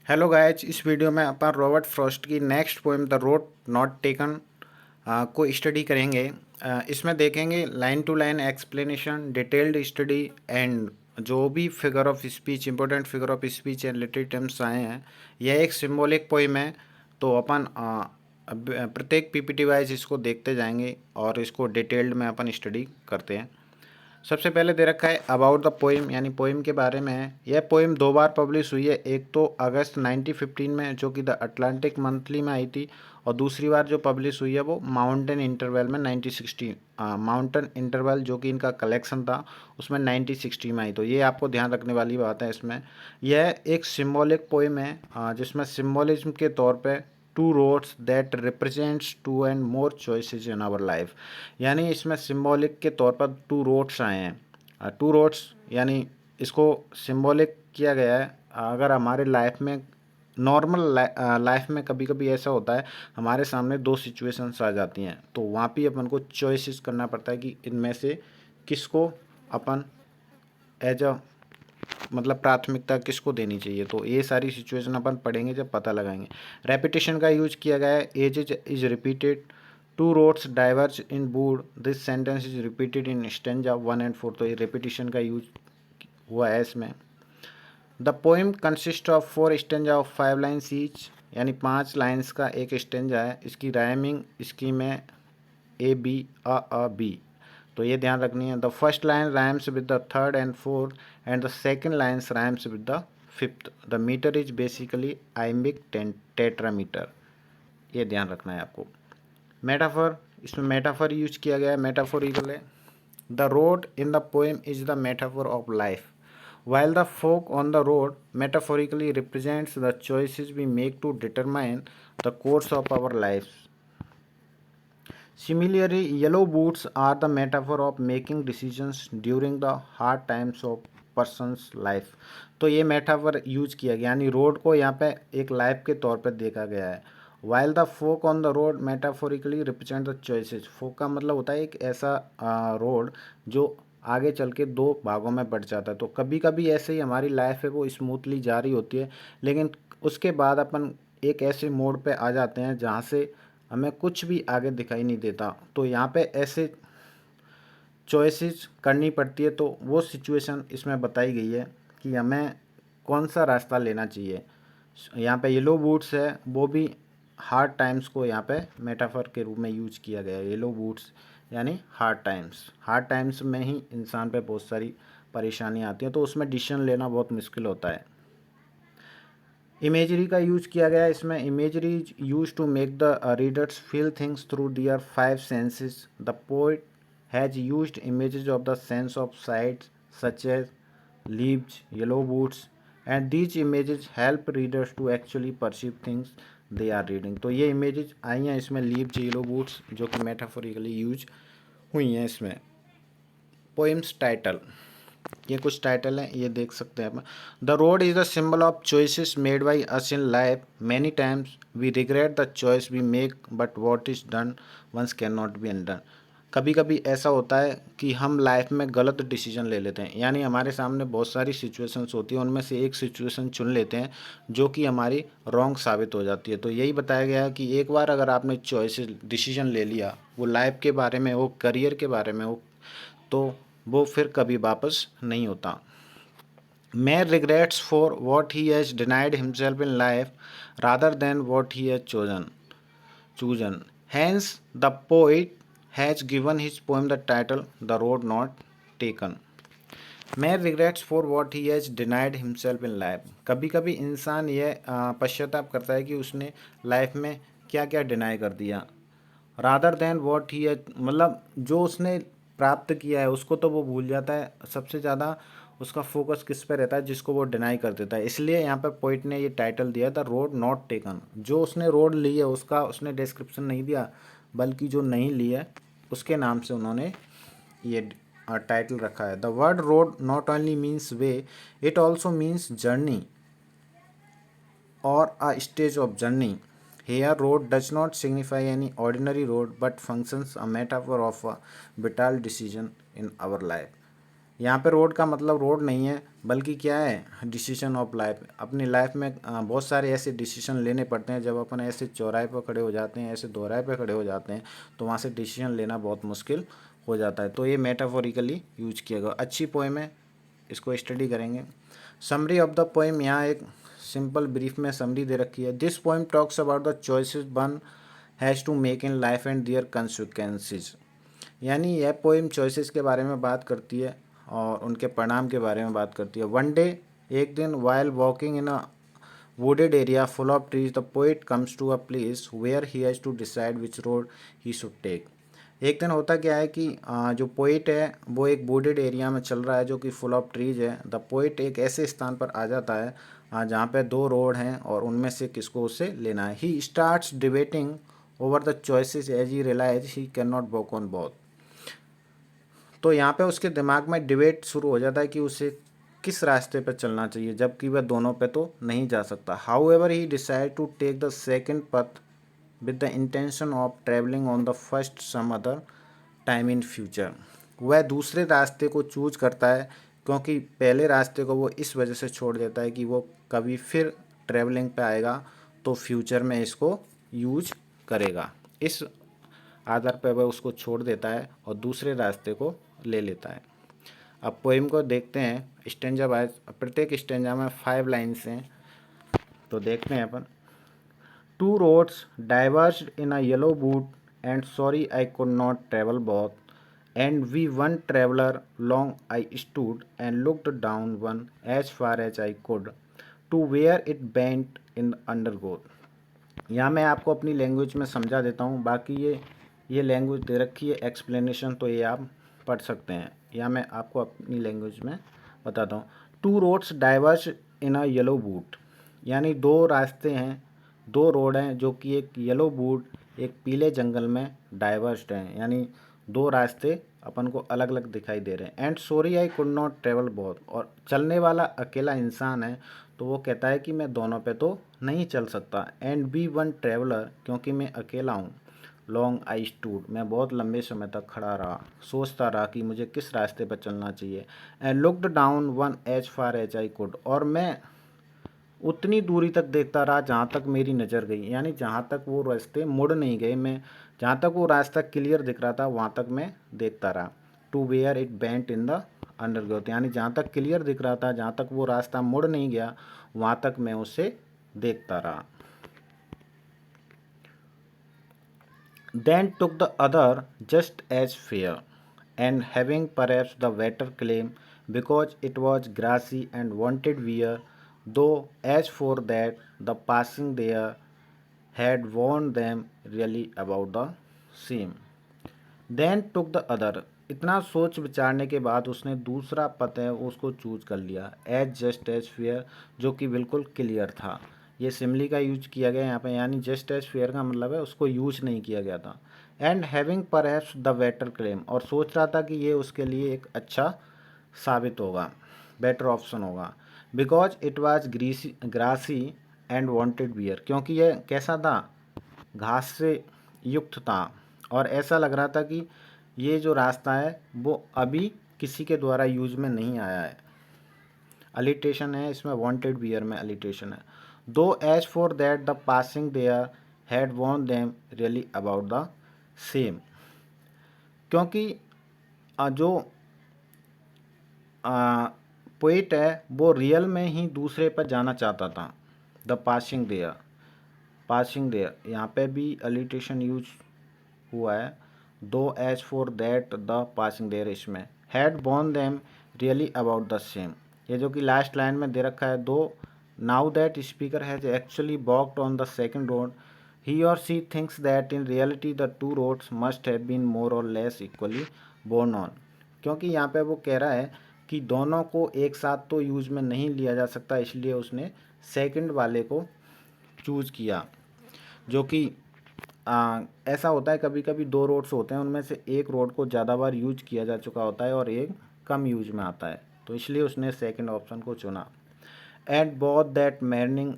Hello guys, इस video में अपन रॉबर्ट फ्रॉस्ट की next poem the road not taken को स्टडी करेंगे। इसमें देखेंगे line to line explanation, detailed study and जो भी figure of speech, important figure of speech and literary terms आए हैं। यह एक सिंबॉलिक पोएम है, तो अपन प्रत्येक पीपीटी वाइज इसको देखते जाएंगे और इसको डिटेल्ड में अपन स्टडी करते हैं। सबसे पहले दे रखा है अबाउट द पोइम, यानी पोइम के बारे में है। यह पोइम दो बार पब्लिश हुई है, एक तो अगस्त 1915 में जो कि द अटलांटिक मंथली में आई थी, और दूसरी बार जो पब्लिश हुई है वो माउंटेन इंटरवल में 1960, माउंटेन इंटरवल जो कि इनका कलेक्शन था उसमें 1960 में आई। तो ये आपको ध्यान रखने वाली बात है इसमें। यह एक सिम्बॉलिक पोइम है जिसमें सिम्बॉलिज्म के तौर पे two roads that represents two and more choices in our life, यानी इसमें सिंबॉलिक के तौर पर टू रोड्स आए हैं। टू रोड्स यानी इसको सिंबॉलिक किया गया है। अगर हमारे लाइफ में नॉर्मल लाइफ में कभी कभी ऐसा होता है, हमारे सामने दो सिचुएशंस आ जाती हैं, तो वहाँ पे अपन को चॉइसेस करना पड़ता है कि इनमें से किसको अपन एज अ मतलब प्राथमिकता किसको देनी चाहिए। तो ये सारी सिचुएशन अपन पढ़ेंगे जब पता लगाएंगे। रेपिटेशन का यूज किया गया है। As is repeated, two roads diverge in wood, this sentence is repeated in stanza 1 and 4। तो ये रेपिटेशन का यूज हुआ है इसमें। The poem consist of 4 stanza of 5 lines each, यानी 5 लाइन्स का एक स्टेंजा है। इसकी राइमिंग स्कीम है ए बी अ बी, तो ये ध्यान रखनी है। The first line rhymes with the third and fourth and the second lines rhymes with the fifth. The meter is basically iambic tetrameter, ये ध्यान रखना है आपको। मेटाफर, इसमें मेटाफर यूज किया गया है। मेटाफर इक्वल है the road in the poem is the metaphor of life, while the folk on the road metaphorically represents the choices we make to determine the course of our lives. Similarly, yellow boots are the metaphor of making decisions during the hard times of person's life। तो ये metaphor use किया गया, यानी road को यहाँ पे एक life के तौर पर देखा गया है। While the fork on the road metaphorically represent the choices. Fork का मतलब होता है एक ऐसा रोड जो आगे चल के दो भागों में बढ़ जाता है। तो कभी कभी ऐसे ही हमारी लाइफ है वो स्मूथली जारी होती है, लेकिन उसके बाद अपन एक ऐसे मोड़ पे आ जाते हैं जहाँ से हमें कुछ भी आगे दिखाई नहीं देता। तो यहाँ पे ऐसे चॉइसेस करनी पड़ती है। तो वो सिचुएशन इसमें बताई गई है कि हमें कौन सा रास्ता लेना चाहिए। यहाँ पे येलो बूट्स है, वो भी हार्ड टाइम्स को यहाँ पे मेटाफर के रूप में यूज किया गया है। येलो बूट्स यानी हार्ड टाइम्स, हार्ड टाइम्स में ही इंसान पे बहुत सारी परेशानियाँ आती हैं, तो उसमें डिसीजन लेना बहुत मुश्किल होता है। इमेजरी का यूज किया गया है इसमें। Imagery is use to make the readers feel things through their 5 senses. The poet has used images of the sense of sight such as leaves, yellow boots, and these images help readers to actually perceive things they are reading. तो ये images आई हैं इसमें, leaves, yellow boots, जो कि metaphorically use हुई हैं इसमें। Poems title, ये कुछ टाइटल हैं, ये देख सकते हैं आप। The road is the symbol of choices made by us in life, many times we regret the choice we make but what is done once can not be undone. कभी कभी ऐसा होता है कि हम लाइफ में गलत डिसीजन ले लेते हैं, यानी हमारे सामने बहुत सारी सिचुएशंस होती हैं, उनमें से एक सिचुएशन चुन लेते हैं जो कि हमारी रॉन्ग साबित हो जाती है। तो यही बताया गया है कि एक बार अगर आपने चॉइसेस डिसीजन ले लिया, वो लाइफ के बारे में हो, करियर के बारे में हो, तो वो फिर कभी वापस नहीं होता। Man regrets for what he has denied himself in life rather than what he has chosen. Hence, the poet has given his poem the title "The Road Not Taken." Man regrets for what he has denied himself in life। कभी कभी इंसान यह पश्चाताप करता है कि उसने life में क्या क्या डिनाई कर दिया। रादर देन वॉट ही मतलब जो उसने प्राप्त किया है उसको तो वो भूल जाता है। सबसे ज़्यादा उसका फोकस किस पे रहता है, जिसको वो डिनाई कर देता है। इसलिए यहाँ पर पोइट ने ये टाइटल दिया था रोड नॉट टेकन। जो उसने रोड ली है उसका उसने डिस्क्रिप्शन नहीं दिया, बल्कि जो नहीं ली है उसके नाम से उन्होंने ये टाइटल रखा है। The word road not only means way, it also means journey or a stage of journey. Here, road does not signify any ordinary road but functions a metaphor of a vital decision in our life. यहाँ पे road का मतलब road नहीं है, बल्कि क्या है, decision of life. अपनी लाइफ में बहुत सारे ऐसे डिसीजन लेने पड़ते हैं। जब अपन ऐसे चौराहे पर खड़े हो जाते हैं, ऐसे दोराहे पर खड़े हो जाते हैं, तो वहाँ से डिसीजन लेना बहुत मुश्किल हो जाता है। तो ये मेटाफोरिकली यूज किया गया, अच्छी पोएम है, इसको स्टडी करेंगे। समरी ऑफ द पोएम, यहाँ एक सिंपल ब्रीफ में समरी दे रखी है। This poem talks about the choices one has to make in life and their consequences. यानी यह पोएम चॉइसेस के बारे में बात करती है और उनके परिणाम के बारे में बात करती है। वन डे, एक दिन, while walking in a wooded area full of trees, the poet comes to a place where he has to decide which road he should take. एक दिन होता क्या है कि जो पोइट है वो एक वुडेड एरिया में चल रहा है जो कि फुल ऑफ ट्रीज है। द पोइट एक ऐसे स्थान पर आ जाता है जहाँ पे दो रोड हैं और उनमें से किसको उसे लेना है। He starts debating over the choices as he realize he can not walk on both. तो यहाँ पे उसके दिमाग में डिबेट शुरू हो जाता है कि उसे किस रास्ते पर चलना चाहिए, जबकि वह दोनों पे तो नहीं जा सकता। However he decide to take the second path with the intention of travelling on the first some other time in future. वह दूसरे रास्ते को चूज करता है क्योंकि पहले रास्ते को वो इस वजह से छोड़ देता है कि वो कभी फिर ट्रैवलिंग पे आएगा तो फ्यूचर में इसको यूज करेगा। इस आधार पर वह उसको छोड़ देता है और दूसरे रास्ते को ले लेता है। अब पोइम को देखते हैं स्टेंजा वाइज। प्रत्येक स्टेंजा में 5 लाइन्स हैं, तो देखते हैं अपन। Two roads diverged in a yellow wood and sorry I could not travel both and be one traveller long I stood and looked down one as far as I could to where it bent in undergrowth. यहाँ मैं आपको अपनी language में समझा देता हूँ, बाकी ये लैंग्वेज दे रखी है एक्सप्लेनेशन, तो ये आप पढ़ सकते हैं, या मैं आपको अपनी लैंग्वेज में बताता हूँ। Two roads diverse in a yellow boot, यानी दो रास्ते हैं, दो रोड हैं जो कि एक येलो बूट एक पीले जंगल में डाइवर्स्ड हैं, यानी दो रास्ते अपन को अलग अलग दिखाई दे रहे हैं। And sorry I could not travel both, और चलने वाला अकेला इंसान है तो वो कहता है कि मैं दोनों पे तो नहीं चल सकता। एंड बी वन ट्रेवलर, क्योंकि मैं अकेला हूँ। लॉन्ग आई स्टूड, मैं बहुत लंबे समय तक खड़ा रहा, सोचता रहा कि मुझे किस रास्ते पर चलना चाहिए। And looked down one as far as I could, और मैं उतनी दूरी तक देखता रहा जहाँ तक मेरी नज़र गई, यानी जहाँ तक वो रास्ते मुड़ नहीं गए, मैं जहाँ तक वो रास्ता क्लियर दिख रहा था वहाँ तक मैं देखता रहा। To where it bent in the undergrowth, यानी जहाँ तक क्लियर दिख रहा था, जहाँ तक वो रास्ता मुड़ नहीं गया, वहाँ तक मैं उसे देखता रहा। Then took the other just as fair, and having perhaps the better claim, because it was grassy and wanted wear, though as for that the passing there had warned them really about the same. Then took the other, इतना सोच विचारने के बाद उसने दूसरा पथ है उसको choose कर लिया। एज जस्ट एज फेयर, जो कि बिल्कुल क्लियर था। ये सिमली का यूज किया गया यहाँ पे, यानी जस्ट एज फेयर का मतलब है उसको यूज नहीं किया गया था। And having perhaps the better claim, और सोच रहा था कि ये उसके लिए एक अच्छा साबित होगा, बेटर ऑप्शन होगा। Because it was grassy and wanted wear, क्योंकि यह कैसा था, घास से युक्त था और ऐसा लग रहा था कि ये जो रास्ता है वो अभी किसी के द्वारा यूज में नहीं आया है। अलिटेशन है इसमें, वांटेड बियर में अलिटेशन है। Though as for that the passing there had worn them really about the same, क्योंकि जो पोइट है वो रियल में ही दूसरे पर जाना चाहता था। The passing there, passing there यहाँ पे भी अलिटेशन यूज हुआ है। Though as for that the passing there, इसमें had worn them really about the same, ये जो कि लास्ट लाइन में दे रखा है। Though now that speaker has actually walked on the second road, he or she thinks that in reality the two roads must have been more or less equally born on, क्योंकि यहाँ पे वो कह रहा है कि दोनों को एक साथ तो यूज में नहीं लिया जा सकता, इसलिए उसने सेकंड वाले को चूज किया। जो कि ऐसा होता है, कभी कभी दो रोड्स होते हैं, उनमें से एक रोड को ज़्यादा बार यूज किया जा चुका होता है और एक कम यूज में आता है, तो इसलिए उसने सेकंड ऑप्शन को चुना। And both that morning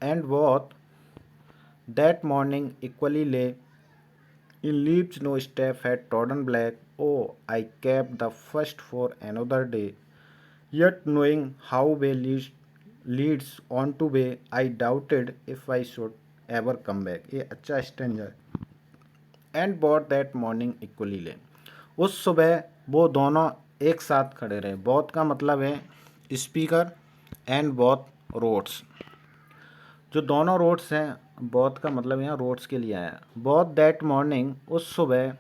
and both that morning equally lay in leaves no step had trodden black. Oh, I kept the first for another day. Yet knowing how way leads on to way, I doubted if I should ever come back. ये अच्छा Strange है. And bought that morning equally ले. उस सुबह वो दोनों एक साथ खड़े रहे. बोथ का मतलब है स्पीकर एंड बोथ रोड्स. जो दोनों रोड्स हैं, बोथ का मतलब यहाँ रोड्स के लिए आया. बोथ दैट मॉर्निंग, उस सुबह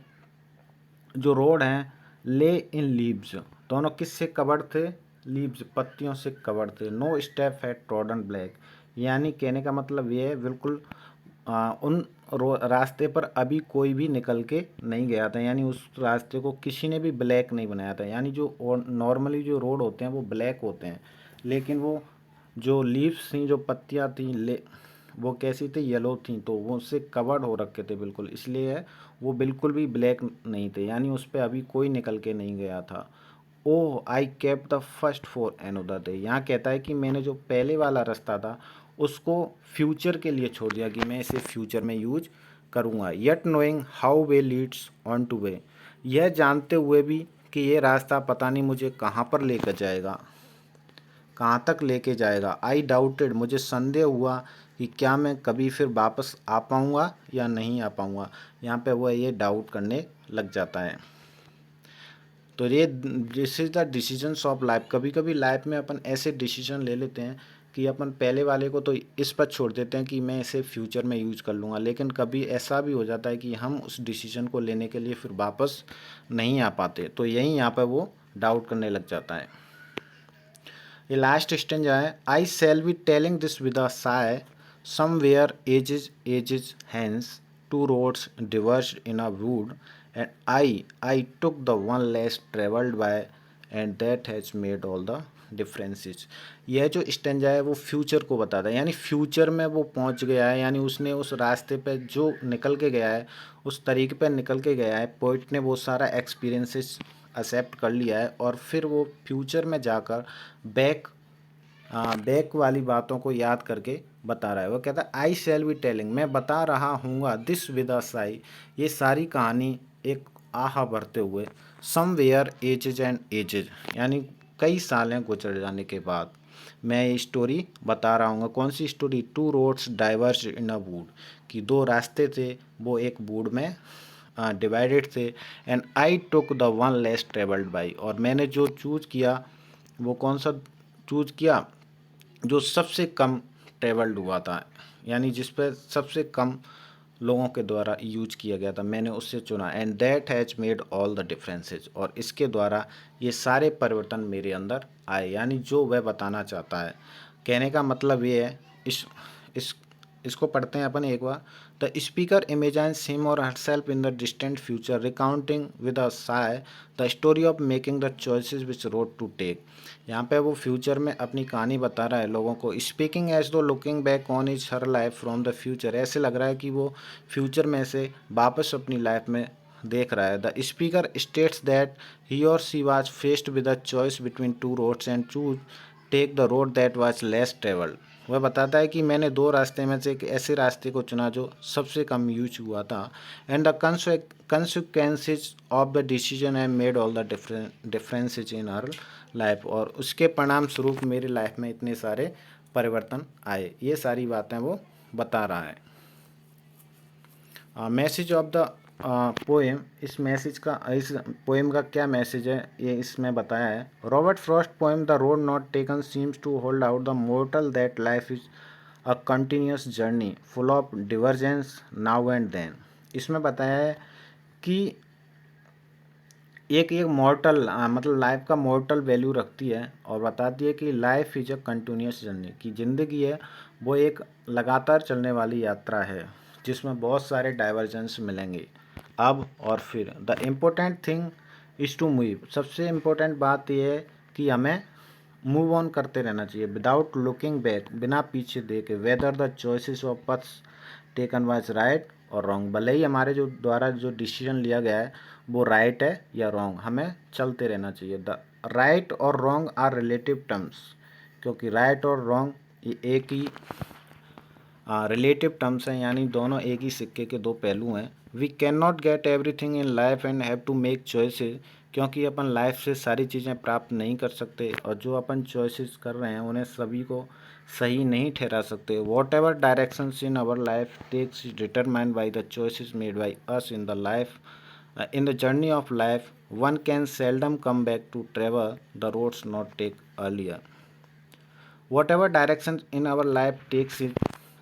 जो रोड हैं, ले इन लीव्स, दोनों किससे कवर्ड थे? लीव्स, पत्तियों से कवर्ड थे. No step had trodden black, यानी कहने का मतलब ये है बिल्कुल उन रास्ते पर अभी कोई भी निकल के नहीं गया था, यानी उस रास्ते को किसी ने भी ब्लैक नहीं बनाया था. यानी जो नॉर्मली जो रोड होते हैं वो ब्लैक होते हैं, लेकिन वो जो लीव्स थी, जो पत्तियाँ थी, वो कैसी थी? येलो थी. तो वो उससे कवर्ड हो रखे थे बिल्कुल, इसलिए वो बिल्कुल भी ब्लैक नहीं थे, यानी उस पर अभी कोई निकल के नहीं गया था. Oh, I kept the first for another day. यहाँ कहता है कि मैंने जो पहले वाला रास्ता था उसको फ्यूचर के लिए छोड़ दिया, कि मैं इसे फ्यूचर में यूज करूँगा. Yet knowing how way Leeds on two way, यह जानते हुए भी कि ये रास्ता पता नहीं मुझे कहाँ पर लेकर जाएगा, कहाँ तक लेके जाएगा. आई डाउटेड, मुझे संदेह हुआ कि क्या मैं कभी फिर वापस आ पाऊँगा या नहीं आ पाऊँगा. यहाँ पे वो ये डाउट करने लग जाता है. तो ये this is the decisions of life. कभी कभी लाइफ में अपन ऐसे डिसीजन ले लेते हैं कि अपन पहले वाले को तो इस पर छोड़ देते हैं कि मैं इसे फ्यूचर में यूज कर लूँगा, लेकिन कभी ऐसा भी हो जाता है कि हम उस डिसीजन को लेने के लिए फिर वापस नहीं आ पाते. तो यही यहाँ पर वो डाउट करने लग जाता है. ये लास्ट स्टेंजा है. I shall be telling this with a sigh, somewhere ages hence, two roads diverge in a wood, and I took the one less travelled by, and that has made all the differences. यह जो stanza है वो future को बताता है, यानी future में वो पहुंच गया है, यानी उसने उस रास्ते पे जो निकल के गया है, उस तरीके पे निकल के गया है. पोइट ने वो सारा एक्सपीरियंसेस एक्सेप्ट कर लिया है, और फिर वो फ्यूचर में जाकर बैक बैक वाली बातों को याद करके बता रहा है. वो कहता है आई शैल बी टेलिंग, मैं बता रहा हूँगा, दिस विद अ साई, ये सारी कहानी एक आहा भरते हुए, समवेयर एजेज एंड एजेज, यानी कई सालें गुजर जाने के बाद मैं ये स्टोरी बता रहा हूँ. कौन सी story? Two roads diverge in a wood, कि दो रास्ते थे वो एक वुड में डिवाइडेड थे. And I took the one less travelled by, और मैंने जो चूज किया वो कौन सा चूज किया? जो सबसे कम ट्रेवल्ड हुआ था, यानी जिस पर सबसे कम लोगों के द्वारा यूज किया गया था, मैंने उससे चुना. And that has made all the differences, और इसके द्वारा ये सारे परिवर्तन मेरे अंदर आए, यानी जो वह बताना चाहता है. कहने का मतलब ये है, इस इसको पढ़ते हैं अपन एक बार. द स्पीकर इमेजाइंस हिम और herself in the distant future, recounting with a sigh the story of making the choices which road to take. यहाँ पे वो फ्यूचर में अपनी कहानी बता रहा है लोगों को. स्पीकिंग एज दो looking back on is her life from the future, ऐसे लग रहा है कि वो फ्यूचर में से वापस अपनी लाइफ में देख रहा है. The speaker states that he or she was faced with a choice between two roads and choose take the road that was less travelled. वह बताता है कि मैंने दो रास्ते में से एक ऐसे रास्ते को चुना जो सबसे कम यूज हुआ था. And the consequences of the decision and made all the differences in her life, और उसके परिणाम स्वरूप मेरी लाइफ में इतने सारे परिवर्तन आए. ये सारी बातें वो बता रहा है. मैसेज ऑफ द पोएम, इस मैसेज का, इस पोएम का क्या मैसेज है ये इसमें बताया है. Robert Frost poem the road not taken seems to hold out the mortal that life is a continuous journey full of divergence now and then. इसमें बताया है कि एक एक मॉर्टल मतलब लाइफ का मॉर्टल वैल्यू रखती है, और बताती है कि life is a continuous journey, की ज़िंदगी है वो एक लगातार चलने वाली यात्रा है जिसमें बहुत सारे डाइवर्जेंस मिलेंगे अब और फिर. The important thing is to move, सबसे इम्पोर्टेंट बात यह है कि हमें मूव ऑन करते रहना चाहिए विदाउट लुकिंग बैक, बिना पीछे देखे. Whether the choices of paths taken was right or wrong, भले ही हमारे जो द्वारा जो डिसीजन लिया गया है वो राइट है या रॉन्ग, हमें चलते रहना चाहिए. The right or wrong are relative terms, क्योंकि राइट और रॉन्ग ये एक ही रिलेटिव टर्म्स हैं, यानी दोनों एक ही सिक्के के दो पहलू हैं. We can not get everything in life and have to make choices, क्योंकि अपन लाइफ से सारी चीज़ें प्राप्त नहीं कर सकते और जो अपन चॉइसेस कर रहे हैं उन्हें सभी को सही नहीं ठहरा सकते। Whatever directions in our life takes is determined by the choices made by us in the life in the journey of life. One can seldom come back to travel the roads not take earlier. Whatever direction in our life takes it,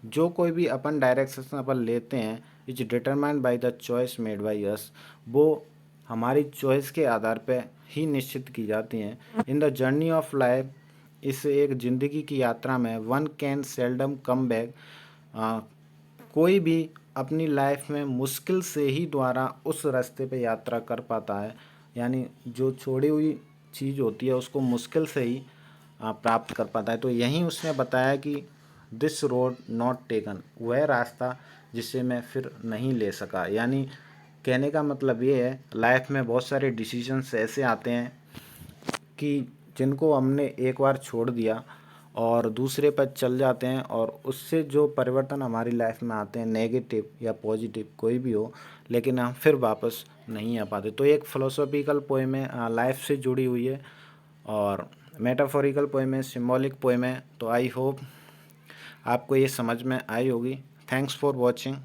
जो कोई भी अपन direction अपन लेते हैं is determined by the choice made by us, वो हमारी choice के आधार पे ही निश्चित की जाती हैं। In the journey of life, इस एक ज़िंदगी की यात्रा में one can seldom come back, कोई भी अपनी लाइफ में मुश्किल से ही द्वारा उस रास्ते पे यात्रा कर पाता है, यानी जो छोड़ी हुई चीज़ होती है उसको मुश्किल से ही प्राप्त कर पाता है। तो यहीं उसने बताया कि दिस रोड नॉट टेकन, वह रास्ता जिसे मैं फिर नहीं ले सका। यानी कहने का मतलब ये है, लाइफ में बहुत सारे डिसीजंस ऐसे आते हैं कि जिनको हमने एक बार छोड़ दिया और दूसरे पर चल जाते हैं, और उससे जो परिवर्तन हमारी लाइफ में आते हैं, नेगेटिव या पॉजिटिव कोई भी हो, लेकिन हम फिर वापस नहीं आ पाते। तो एक फ़िलोसॉफिकल पोएम है, लाइफ से जुड़ी हुई है, और मेटाफोरिकल पोएम है, सिम्बॉलिक पोएम है। तो आई होप आपको ये समझ में आई होगी। Thanks for watching.